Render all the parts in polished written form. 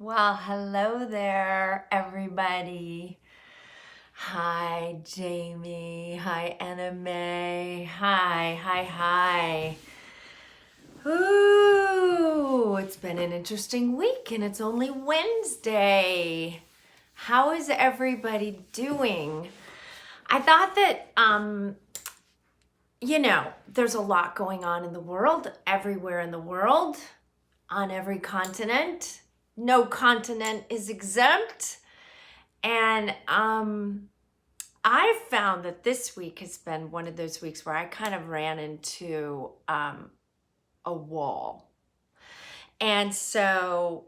Well, hello there, everybody. Hi, Jamie. Hi, Anna Mae. Hi. Ooh, it's been an interesting week and it's only Wednesday. How is everybody doing? I thought that, there's a lot going on in the world, everywhere in the world, on every continent. No continent is exempt. And I found that this week has been one of those weeks where I kind of ran into a wall. And so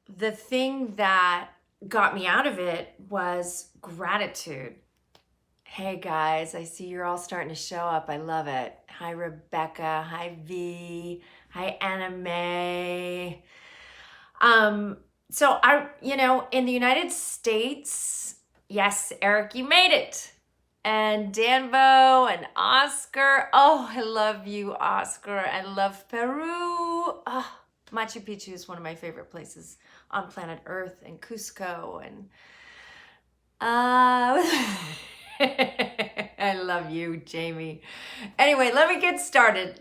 the thing that got me out of it was gratitude. Hey guys, I see you're all starting to show up. I love it. Hi Rebecca. Hi V. Hi Anna Mae. So in the United States, yes, Eric, you made it. And Danbo and Oscar. Oh, I love you, Oscar. I love Peru. Oh, Machu Picchu is one of my favorite places on planet Earth, and Cusco. And I love you, Jamie. Anyway, let me get started.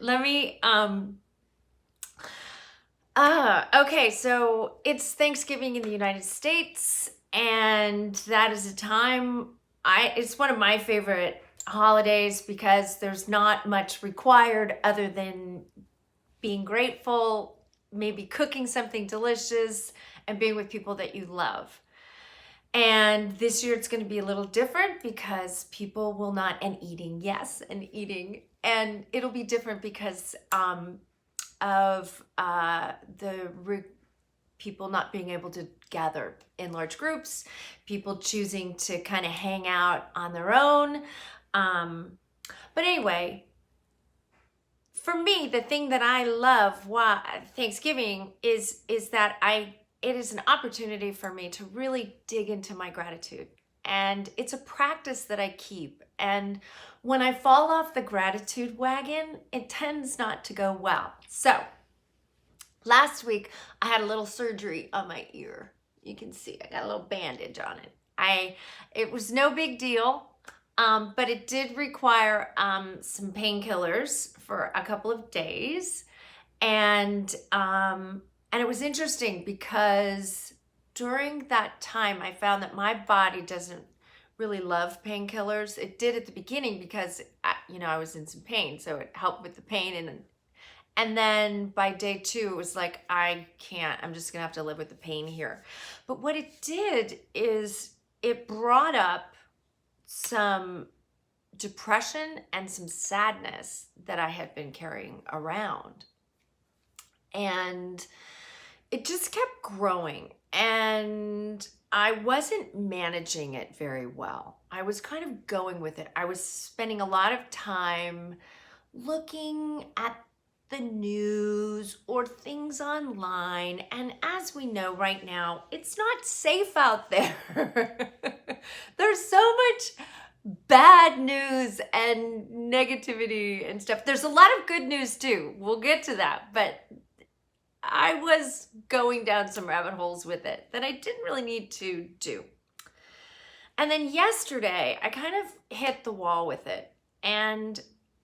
Okay, so it's Thanksgiving in the United States, and that is a time, it's one of my favorite holidays because there's not much required other than being grateful, maybe cooking something delicious, and being with people that you love. And this year it's going to be a little different because people will not, and eating, and it'll be different because of people not being able to gather in large groups, people choosing to kind of hang out on their own. But anyway, for me, the thing that I love Thanksgiving is that it is an opportunity for me to really dig into my gratitude. And it's a practice that I keep. And when I fall off the gratitude wagon, it tends not to go well. So last week, I had a little surgery on my ear. You can see I got a little bandage on it. It was no big deal, but it did require some painkillers for a couple of days. And it was interesting because during that time, I found that my body doesn't really love painkillers. It did at the beginning because, I was in some pain, so it helped with the pain. And then by day 2, it was like, I can't, I'm just gonna have to live with the pain here. But what it did is it brought up some depression and some sadness that I had been carrying around. And it just kept growing, and I wasn't managing it very well. I was kind of going with it. I was spending a lot of time looking at the news or things online. And as we know right now, it's not safe out there. There's so much bad news and negativity and stuff. There's a lot of good news too. We'll get to that. But I was going down some rabbit holes with it that I didn't really need to do. And then yesterday, I kind of hit the wall with it. And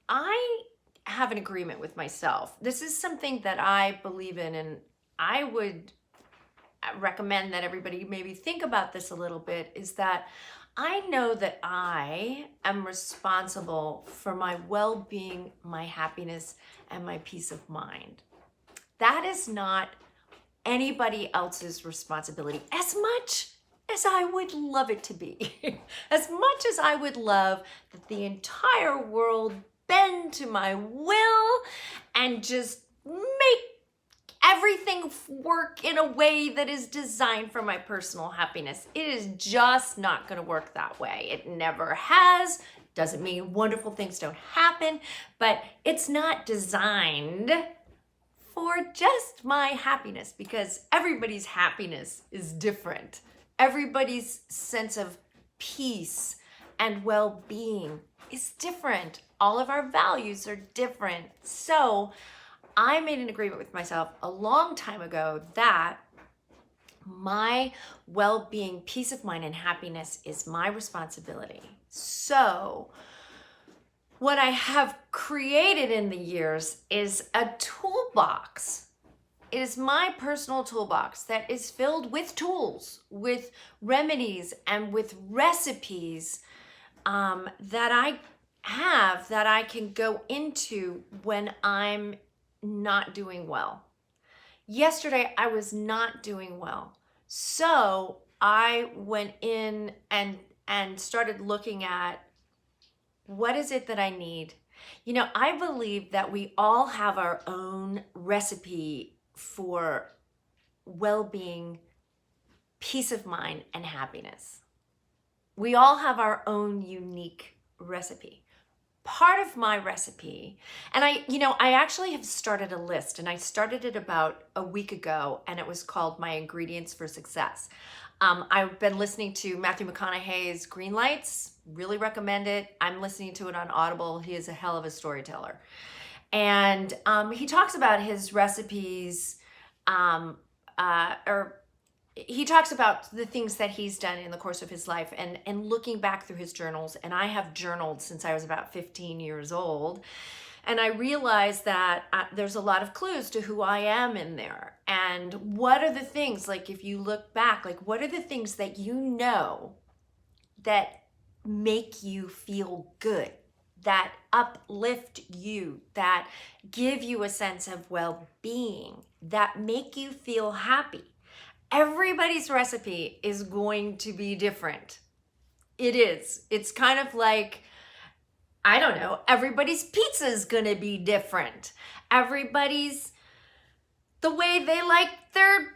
I have an agreement with myself. This is something that I believe in, and I would recommend that everybody maybe think about this a little bit, is that I know that I am responsible for my well-being, my happiness, and my peace of mind. That is not anybody else's responsibility, as much as I would love it to be. As much as I would love that the entire world bend to my will and just make everything work in a way that is designed for my personal happiness. It is just not going to work that way. It never has. Doesn't mean wonderful things don't happen, but it's not designed for just my happiness, because everybody's happiness is different. Everybody's sense of peace and well-being is different. All of our values are different. So I made an agreement with myself a long time ago that My well-being, peace of mind, and happiness is my responsibility. So what I have created in the years is a toolbox. It is my personal toolbox that is filled with tools, with remedies, and with recipes that I have that I can go into when I'm not doing well. Yesterday, I was not doing well. So I went in and started looking at what is it that I need. You know, I believe that we all have our own recipe for well-being, peace of mind, and happiness. We all have our own unique recipe. Part of my recipe, and I actually have started a list, and I started it about a week ago, and it was called My Ingredients for Success. I've been listening to Matthew McConaughey's Green Lights, really recommend it. I'm listening to it on Audible. He is a hell of a storyteller. And he talks about his recipes, he talks about the things that he's done in the course of his life and looking back through his journals. And I have journaled since I was about 15 years old. And I realized that there's a lot of clues to who I am in there. And what are the things, like if you look back, like what are the things that you know that make you feel good, that uplift you, that give you a sense of well-being, that make you feel happy? Everybody's recipe is going to be different. It is. It's kind of like, I don't know, everybody's pizza is going to be different. Everybody's, the way they like their,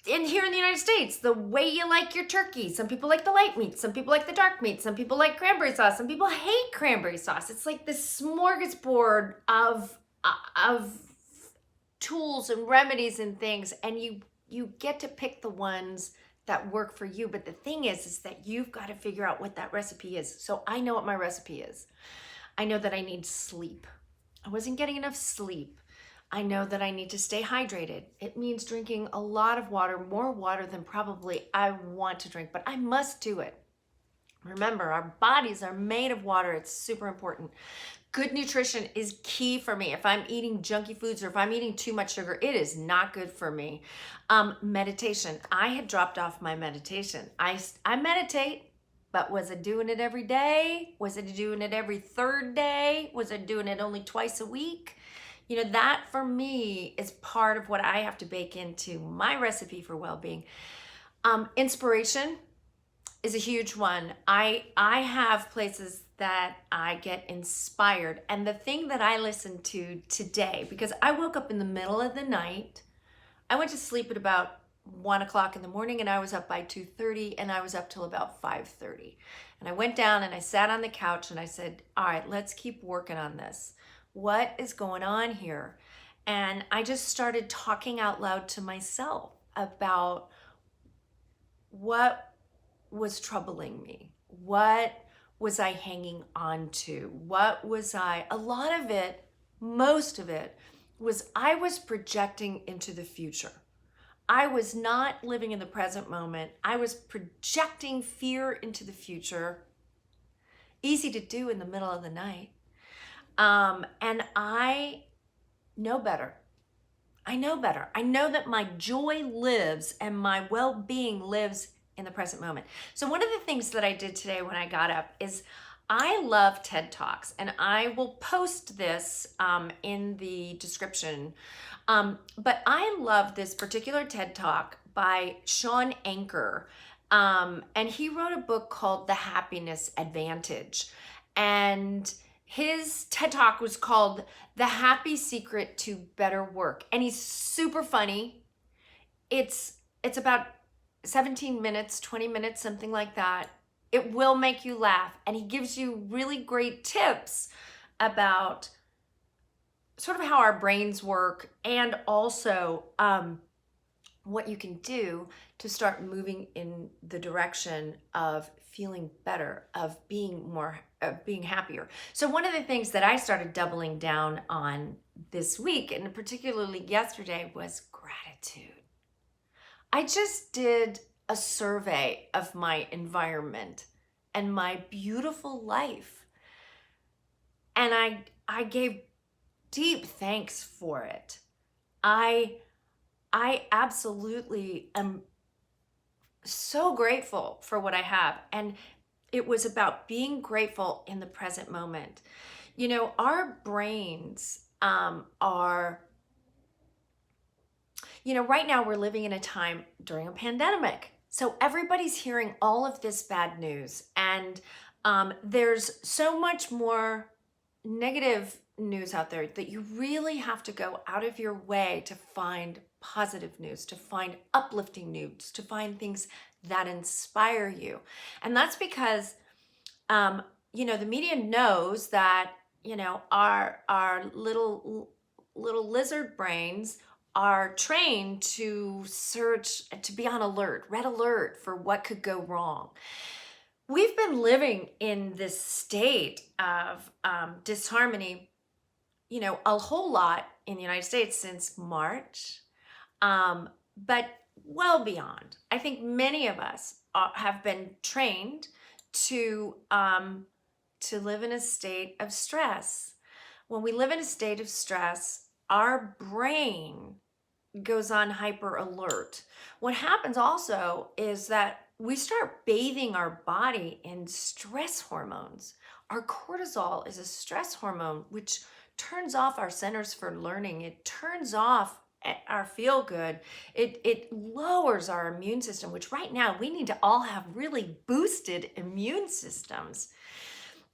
here in the United States, the way you like your turkey. Some people like the light meat. Some people like the dark meat. Some people like cranberry sauce. Some people hate cranberry sauce. It's like this smorgasbord of tools and remedies and things. And you get to pick the ones that work for you. But the thing is that you've got to figure out what that recipe is. So I know what my recipe is. I know that I need sleep. I wasn't getting enough sleep. I know that I need to stay hydrated. It means drinking a lot of water, more water than probably I want to drink, but I must do it. Remember, our bodies are made of water. It's super important. Good nutrition is key for me. If I'm eating junky foods or if I'm eating too much sugar, it is not good for me. Meditation. I had dropped off my meditation. I meditate, but was I doing it every day? Was I doing it every third day? Was I doing it only twice a week? You know, that for me is part of what I have to bake into my recipe for well-being. Inspiration is a huge one. I have places that I get inspired. And the thing that I listened to today, because I woke up in the middle of the night, I went to sleep at about 1 o'clock in the morning and I was up by 2:30 and I was up till about 5:30. And I went down and I sat on the couch and I said, all right, let's keep working on this. What is going on here? And I just started talking out loud to myself about what was troubling me. What was I hanging on to? What was a lot of it, most of it, was I was projecting into the future. I was not living in the present moment. I was projecting fear into the future. Easy to do in the middle of the night. And I know better. I know better. I know that my joy lives and my well-being lives in the present moment. So one of the things that I did today when I got up is I love TED Talks, and I will post this in the description. But I love this particular TED Talk by Shawn Anchor. And he wrote a book called The Happiness Advantage. And his TED Talk was called The Happy Secret to Better Work. And he's super funny. It's about 17 minutes, 20 minutes, something like that. It will make you laugh. And he gives you really great tips about sort of how our brains work and also what you can do to start moving in the direction of feeling better, of being happier. So one of the things that I started doubling down on this week, and particularly yesterday, was gratitude. I just did a survey of my environment and my beautiful life. And I gave deep thanks for it. I absolutely am so grateful for what I have. And it was about being grateful in the present moment. You know, our brains are, you know, right now we're living in a time during a pandemic. So everybody's hearing all of this bad news. And there's so much more negative news out there that you really have to go out of your way to find positive news, to find uplifting news, to find things that inspire you. And that's because, you know, the media knows that, you know, our little lizard brains are trained to search, to be on alert, red alert for what could go wrong. We've been living in this state of disharmony, you know, a whole lot in the United States since March, but well beyond. I think many of us have been trained to live in a state of stress. When we live in a state of stress, our brain goes on hyper alert. What happens also is that we start bathing our body in stress hormones. Our cortisol is a stress hormone, which turns off our centers for learning. It turns off our feel good. It lowers our immune system, which right now we need to all have really boosted immune systems.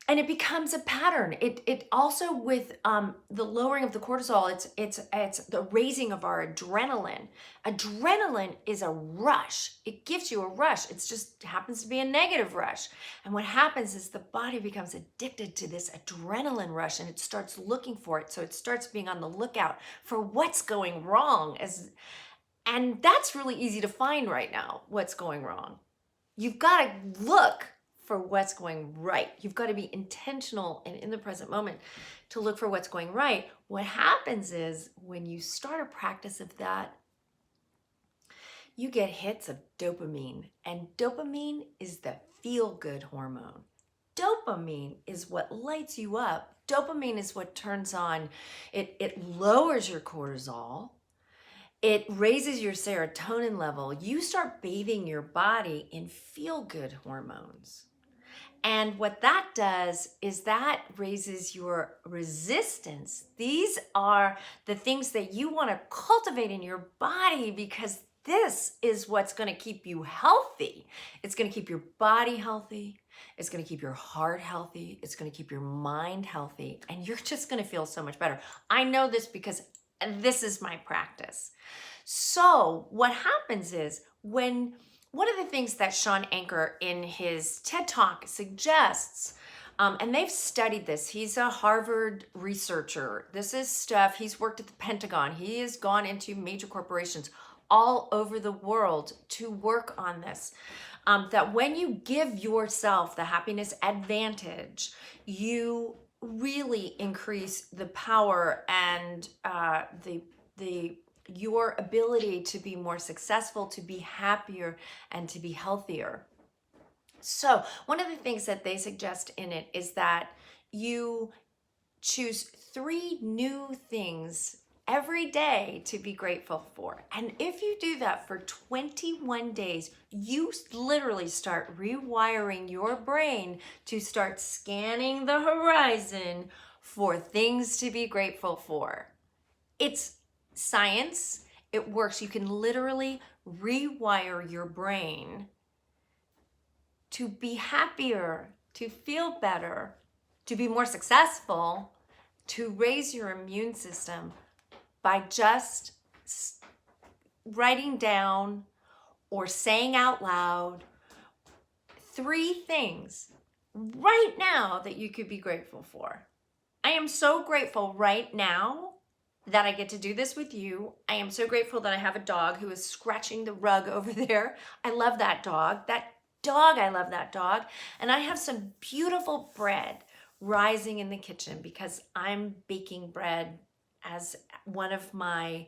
And it becomes a pattern. It also, with the lowering of the cortisol, it's the raising of our adrenaline. Adrenaline is a rush. It gives you a rush. It just happens to be a negative rush. And what happens is the body becomes addicted to this adrenaline rush, and it starts looking for it. So it starts being on the lookout for what's going wrong. And that's really easy to find right now, what's going wrong. You've got to look for what's going right. You've got to be intentional and in the present moment to look for what's going right. What happens is when you start a practice of that, you get hits of dopamine, and dopamine is the feel-good hormone. Dopamine is what lights you up. Dopamine is what turns on, it lowers your cortisol. It raises your serotonin level. You start bathing your body in feel-good hormones. And what that does is that raises your resistance. These are the things that you want to cultivate in your body, because this is what's going to keep you healthy. It's going to keep your body healthy. It's going to keep your heart healthy. It's going to keep your mind healthy. And you're just going to feel so much better. I know this because this is my practice. So what happens is, when one of the things that Shawn Anchor in his TED Talk suggests, and they've studied this, he's a Harvard researcher. This is stuff, he's worked at the Pentagon. He has gone into major corporations all over the world to work on this. That when you give yourself the happiness advantage, you really increase the power and your ability to be more successful, to be happier, and to be healthier. So one of the things that they suggest in it is that you choose 3 new things every day to be grateful for. And if you do that for 21 days, you literally start rewiring your brain to start scanning the horizon for things to be grateful for. It's science. It works. You can literally rewire your brain to be happier, to feel better, to be more successful, to raise your immune system by just writing down or saying out loud 3 things right now that you could be grateful for. I am so grateful right now that I get to do this with you. I am so grateful that I have a dog who is scratching the rug over there. I love that dog. I love that dog. And I have some beautiful bread rising in the kitchen because I'm baking bread as one of my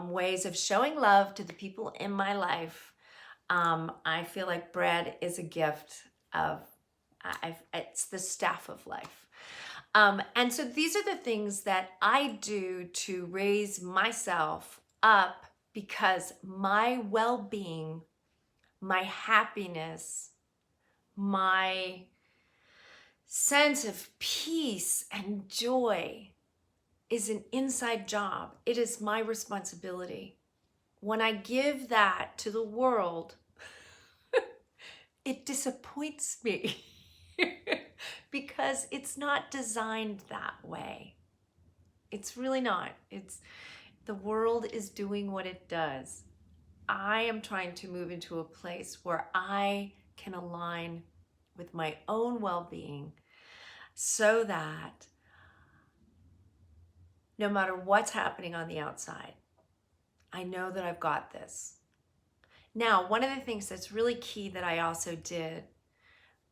ways of showing love to the people in my life. I feel like bread is a gift of, it's the staff of life. And so these are the things that I do to raise myself up, because my well-being, my happiness, my sense of peace and joy is an inside job. It is my responsibility. When I give that to the world, it disappoints me because it's not designed that way. It's really not. The world is doing what it does. I am trying to move into a place where I can align with my own well-being, so that no matter what's happening on the outside, I know that I've got this. Now, one of the things that's really key that I also did,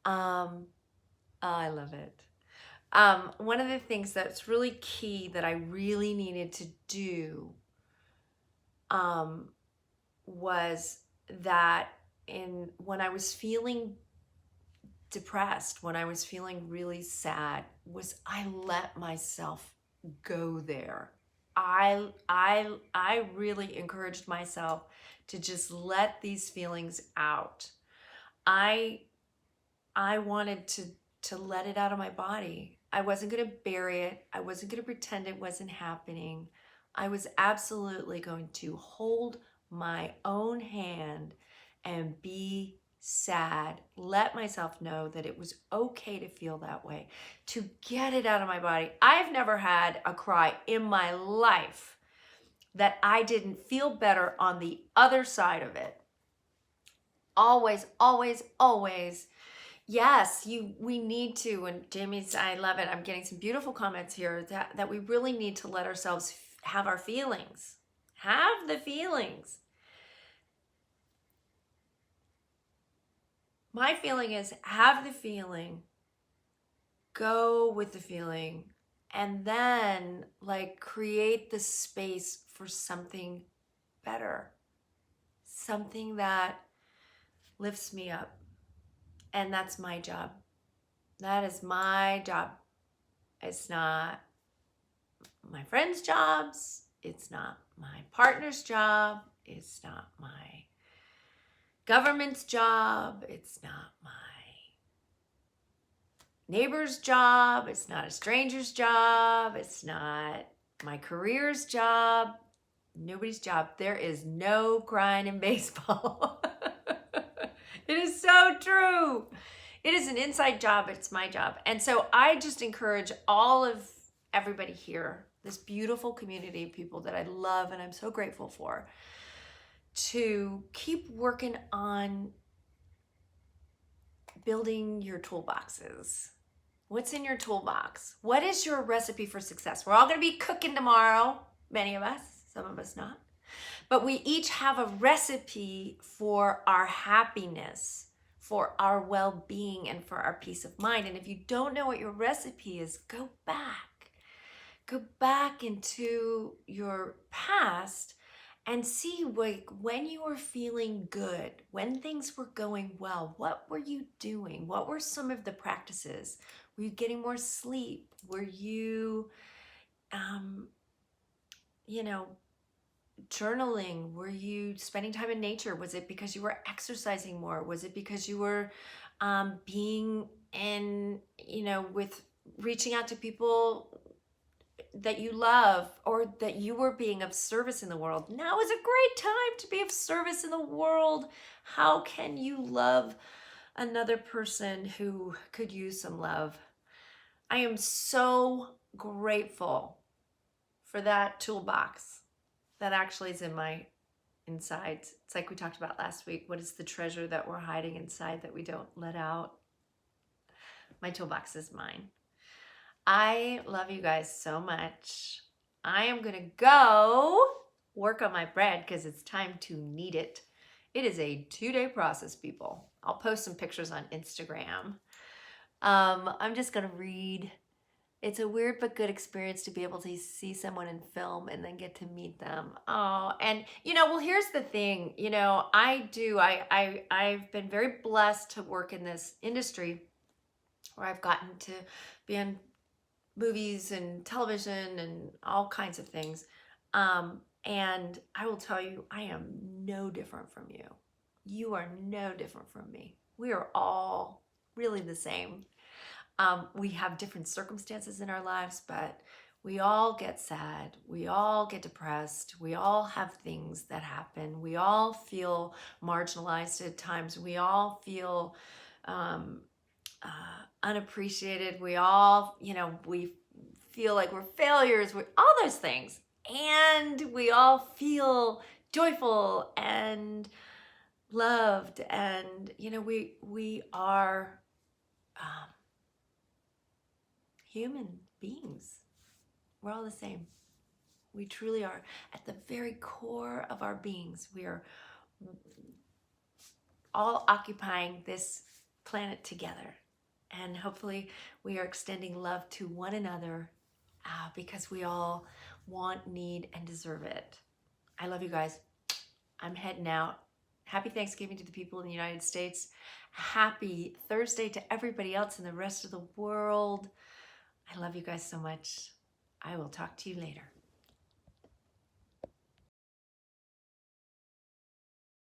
I love it. One of the things that's really key that I really needed to do was that when I was feeling depressed, when I was feeling really sad, was I let myself go there. I really encouraged myself to just let these feelings out. I wanted to let it out of my body. I wasn't going to bury it. I wasn't going to pretend it wasn't happening. I was absolutely going to hold my own hand and be sad, let myself know that it was okay to feel that way, to get it out of my body. I've never had a cry in my life that I didn't feel better on the other side of it. Always, always, always. Yes, we need to, and Jamie's, I love it. I'm getting some beautiful comments here that we really need to let ourselves have our feelings. Have the feelings. My feeling is have the feeling, go with the feeling, and then create the space for something better, something that lifts me up. And that's my job. That is my job. It's not my friends' jobs. It's not my partner's job. It's not my government's job. It's not my neighbor's job. It's not a stranger's job. It's not my career's job. Nobody's job. There is no crying in baseball. It is so true. It is an inside job. It's my job. And so I just encourage all of everybody here, this beautiful community of people that I love and I'm so grateful for, to keep working on building your toolboxes. What's in your toolbox? What is your recipe for success? We're all going to be cooking tomorrow. Many of us, some of us not. But we each have a recipe for our happiness, for our well-being, and for our peace of mind. And if you don't know what your recipe is, go back. Go back into your past and see when you were feeling good, when things were going well, what were you doing? What were some of the practices? Were you getting more sleep? Were you, journaling? Were you spending time in nature? Was it because you were exercising more? Was it because you were being in, with reaching out to people that you love, or that you were being of service in the world? Now is a great time to be of service in the world. How can you love another person who could use some love? I am so grateful for that toolbox that actually is in my insides. It's like we talked about last week. What is the treasure that we're hiding inside that we don't let out? My toolbox is mine. I love you guys so much. I am going to go work on my bread because it's time to knead it. It is a 2-day process, people. I'll post some pictures on Instagram. I'm just going to read It's a weird but good experience to be able to see someone in film and then get to meet them. Oh, and well, here's the thing. I've been very blessed to work in this industry where I've gotten to be in movies and television and all kinds of things. And I will tell you, I am no different from you. You are no different from me. We are all really the same. We have different circumstances in our lives, but we all get sad. We all get depressed. We all have things that happen. We all feel marginalized at times. We all feel unappreciated. We all, we feel like we're failures. All those things. And we all feel joyful and loved. And, we are human beings. We're all the same. We truly are. At the very core of our beings, we are all occupying this planet together. And hopefully we are extending love to one another because we all want, need, and deserve it. I love you guys. I'm heading out. Happy Thanksgiving to the people in the United States. Happy Thursday to everybody else in the rest of the world. I love you guys so much. I will talk to you later.